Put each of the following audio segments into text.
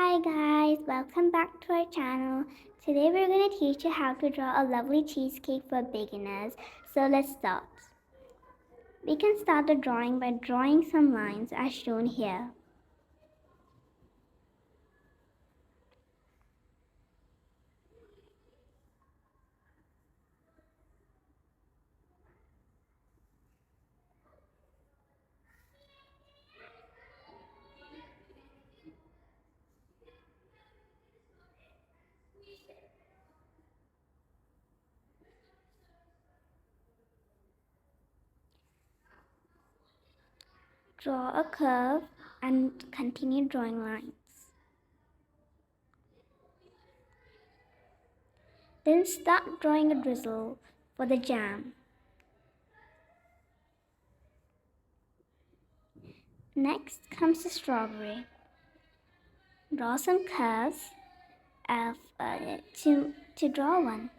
Hi guys, welcome back to our channel. Today we're going to teach you how to draw a lovely cheesecake for beginners. So let's start. We can start the drawing by drawing some lines as shown here. Draw a curve and continue drawing lines. Then start drawing a drizzle for the jam. Next comes the strawberry. Draw some curves to draw one.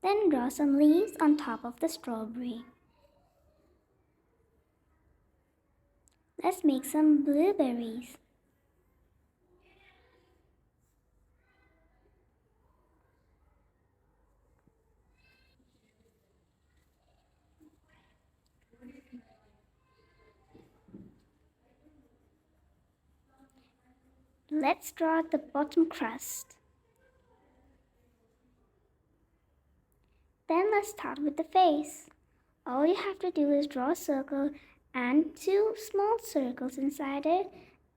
Then draw some leaves on top of the strawberry. Let's make some blueberries. Let's draw the bottom crust. Then let's start with the face. All you have to do is draw a circle and two small circles inside it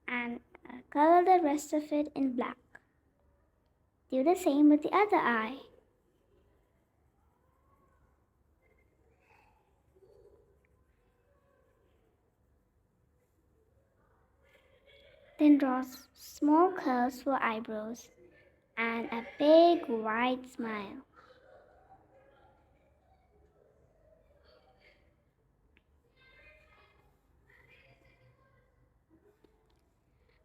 and color the rest of it in black. Do the same with the other eye. Then draw small curves for eyebrows and a big wide smile.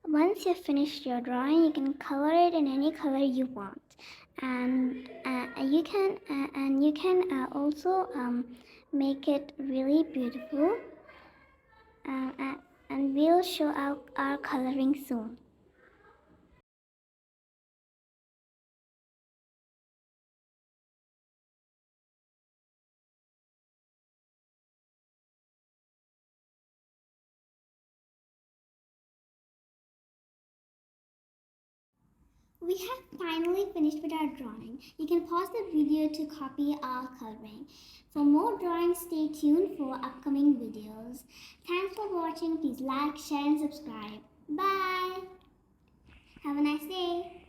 Once you've finished your drawing, you can color it in any color you want, and you can also make it really beautiful. And we'll show our coloring soon. We have finally finished with our drawing. You can pause the video to copy our coloring. For more drawings, stay tuned for upcoming videos. Thanks for watching. Please like, share and subscribe. Bye. Have a nice day.